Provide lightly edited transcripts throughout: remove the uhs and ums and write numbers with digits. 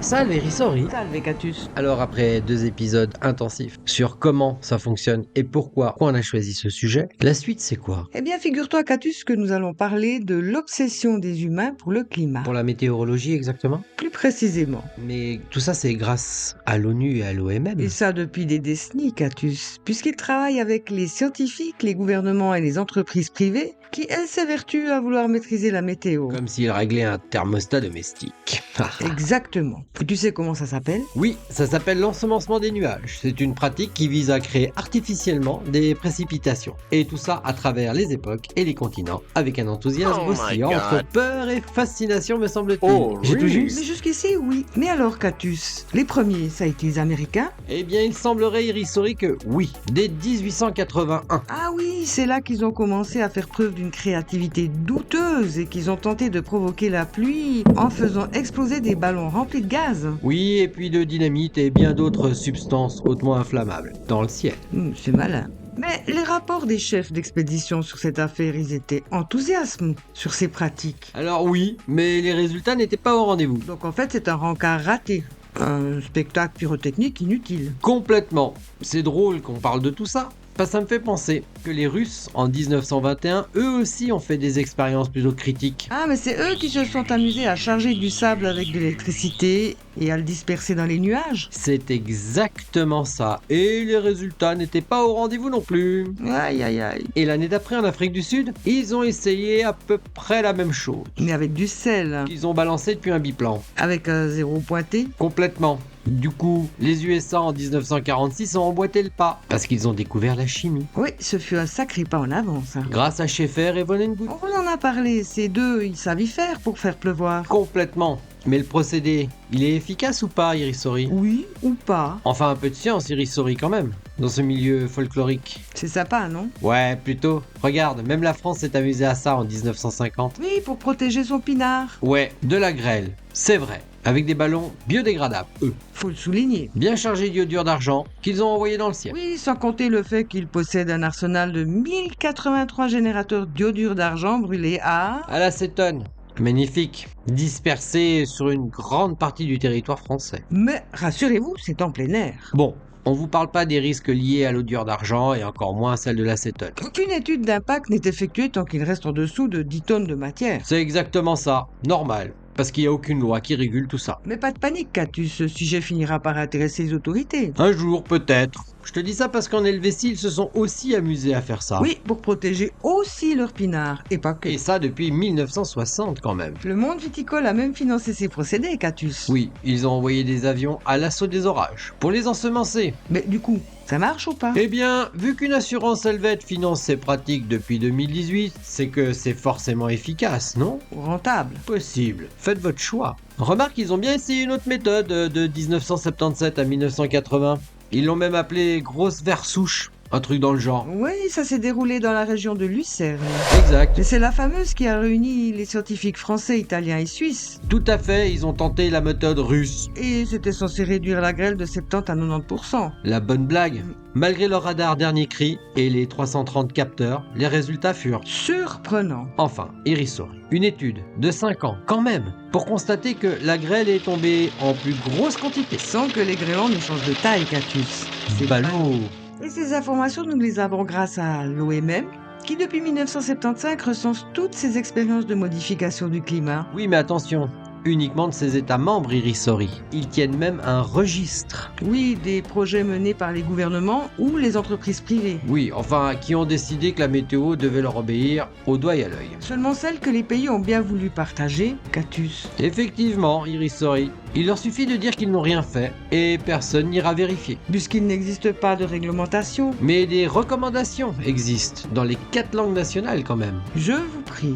Salve Risori. Salve Catus. Alors après 2 épisodes intensifs sur comment ça fonctionne et pourquoi on a choisi ce sujet, la suite c'est quoi? Eh bien, figure-toi Catus que nous allons parler de l'obsession des humains pour le climat. Pour la météorologie exactement? Plus précisément. Mais tout ça c'est grâce à l'ONU et à l'OMM. Et ça depuis des décennies Catus, puisqu'ils travaillent avec les scientifiques, les gouvernements et les entreprises privées qui, elles, s'évertuent à vouloir maîtriser la météo. Comme s'ils réglaient un thermostat domestique. Exactement. Et tu sais comment ça s'appelle? Oui, ça s'appelle l'ensemencement des nuages. C'est une pratique qui vise à créer artificiellement des précipitations. Et tout ça à travers les époques et les continents, avec un enthousiasme oscillant entre peur et fascination me semble-t-il. J'ai tout Mais juste? jusqu'ici, oui. Mais alors Catus, les premiers, ça a été les Américains? Eh bien, il semblerait Irisori que oui, dès 1881. Ah oui, c'est là qu'ils ont commencé à faire preuve d'une créativité douteuse et qu'ils ont tenté de provoquer la pluie en faisant exploser des ballons remplis de gaz. Oui, et puis de dynamite et bien d'autres substances hautement inflammables dans le ciel. C'est malin. Mais les rapports des chefs d'expédition sur cette affaire, ils étaient enthousiastes sur ces pratiques. Alors oui, mais les résultats n'étaient pas au rendez-vous. Donc en fait, c'est un rencard raté. Un spectacle pyrotechnique inutile. Complètement. C'est drôle qu'on parle de tout ça. Ça me fait penser que les Russes, en 1921, eux aussi ont fait des expériences plutôt critiques. Ah, mais c'est eux qui se sont amusés à charger du sable avec de l'électricité et à le disperser dans les nuages. C'est exactement ça. Et les résultats n'étaient pas au rendez-vous non plus. Aïe, aïe, aïe. Et l'année d'après, en Afrique du Sud, ils ont essayé à peu près la même chose. Mais avec du sel. Qu'ils ont balancé depuis un biplan. Avec un zéro pointé. Complètement. Du coup, les USA en 1946 ont emboîté le pas, parce qu'ils ont découvert la chimie. Oui, ce fut un sacré pas en avant, ça. Grâce à Schaeffer et von Neumann. On vous en a parlé, ces deux, ils savent y faire pour faire pleuvoir. Complètement. Mais le procédé, il est efficace ou pas, Irisori? Oui ou pas. Enfin, un peu de science, Irisori, quand même, dans ce milieu folklorique. C'est sympa, non? Ouais, plutôt. Regarde, même la France s'est amusée à ça en 1950. Oui, pour protéger son pinard. Ouais, de la grêle, c'est vrai. Avec des ballons biodégradables, eux. Faut le souligner. Bien chargés d'iodure d'argent, qu'ils ont envoyés dans le ciel. Oui, sans compter le fait qu'il possède un arsenal de 1083 générateurs d'iodure d'argent brûlés à l'acétone. Magnifique. Dispersés sur une grande partie du territoire français. Mais rassurez-vous, c'est en plein air. Bon, on vous parle pas des risques liés à l'odeur d'argent et encore moins celle de l'acétone. Aucune étude d'impact n'est effectuée tant qu'il reste en dessous de 10 tonnes de matière. C'est exactement ça, normal. Parce qu'il n'y a aucune loi qui régule tout ça. Mais pas de panique, Catus, ce sujet finira par intéresser les autorités. Un jour, peut-être. Je te dis ça parce qu'en Helvétie, ils se sont aussi amusés à faire ça. Oui, pour protéger aussi leur pinard, et pas que. Et ça depuis 1960 quand même. Le monde viticole a même financé ces procédés, Catus. Oui, ils ont envoyé des avions à l'assaut des orages, pour les ensemencer. Mais du coup, ça marche ou pas? Eh bien, vu qu'une assurance helvète finance ces pratiques depuis 2018, c'est que c'est forcément efficace, non? Rentable. Possible. Faites votre choix. Remarque, ils ont bien essayé une autre méthode de 1977 à 1980. Ils l'ont même appelée grosse versouche. Un truc dans le genre. Oui, ça s'est déroulé dans la région de Lucerne. Exact. Et c'est la fameuse qui a réuni les scientifiques français, italiens et suisses. Tout à fait, ils ont tenté la méthode russe. Et c'était censé réduire la grêle de 70 à 90%. La bonne blague. Malgré leur radar dernier cri et les 330 capteurs, les résultats furent surprenants. Enfin, Irisori. Une étude de 5 ans, quand même, pour constater que la grêle est tombée en plus grosse quantité. Sans que les grêlons ne changent de taille, Catus. C'est ballot. Et ces informations, nous les avons grâce à l'OMM, qui depuis 1975 recense toutes ces expériences de modification du climat. Oui, mais attention, uniquement de ses États membres, Irisori. Ils tiennent même un registre. Oui, des projets menés par les gouvernements ou les entreprises privées. Oui, enfin, qui ont décidé que la météo devait leur obéir au doigt et à l'œil. Seulement celles que les pays ont bien voulu partager, Catus. Effectivement, Irisori. Il leur suffit de dire qu'ils n'ont rien fait et personne n'ira vérifier. Puisqu'il n'existe pas de réglementation. Mais des recommandations existent, dans les 4 langues nationales quand même. Je vous prie.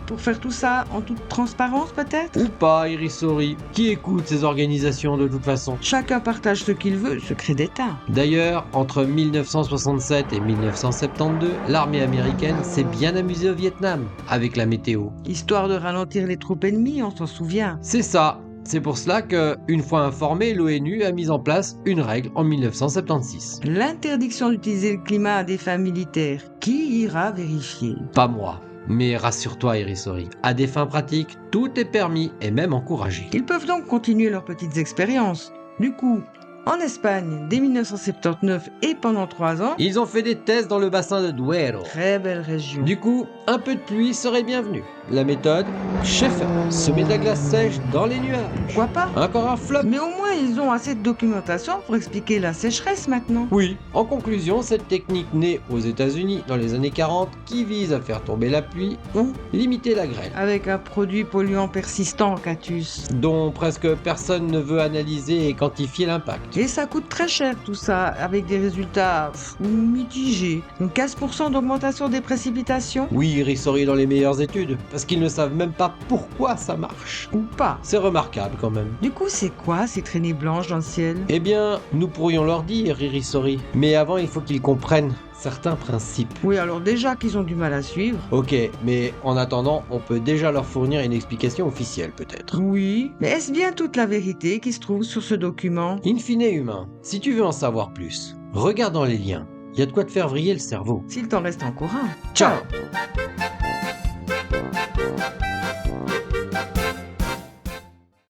Pour faire tout ça en toute transparence peut-être? Ou pas, Irisori. Qui écoute ces organisations de toute façon? Chacun partage ce qu'il veut, secret d'État. D'ailleurs, entre 1967 et 1972, l'armée américaine s'est bien amusée au Vietnam, avec la météo. Histoire de ralentir les troupes ennemies, on s'en souvient. C'est ça. C'est pour cela que, une fois informé, l'ONU a mis en place une règle en 1976. L'interdiction d'utiliser le climat à des fins militaires. Qui ira vérifier? Pas moi. Mais rassure-toi, Irisori, à des fins pratiques, tout est permis et même encouragé. Ils peuvent donc continuer leurs petites expériences. Du coup, en Espagne, dès 1979 et pendant 3 ans, Ils ont fait des tests dans le bassin de Duero. très belle région. Du coup, un peu de pluie serait bienvenue. La méthode, Schaeffer, semer de la glace sèche dans les nuages. Pourquoi pas? Encore un flop? Mais au moins, ils ont assez de documentation pour expliquer la sécheresse maintenant. Oui. En conclusion, cette technique née aux États-Unis dans les années 40 qui vise à faire tomber la pluie ou limiter la grêle, Avec un produit polluant persistant, Catus. dont presque personne ne veut analyser et quantifier l'impact. Et ça coûte très cher tout ça, avec des résultats mitigés. Une 15% d'augmentation des précipitations? Oui, Irisori dans les meilleures études, parce qu'ils ne savent même pas pourquoi ça marche. Ou pas. C'est remarquable quand même. Du coup, c'est quoi ces traînées blanches dans le ciel? Eh bien, nous pourrions leur dire, Irisori. Mais avant, il faut qu'ils comprennent certains principes. Oui, alors déjà qu'ils ont du mal à suivre. Ok, mais en attendant, on peut déjà leur fournir une explication officielle peut-être. Oui. Mais est-ce bien toute la vérité qui se trouve sur ce document? In fine humain, si tu veux en savoir plus, regarde dans les liens. Il y a de quoi te faire vriller le cerveau. S'il t'en reste encore un. Ciao.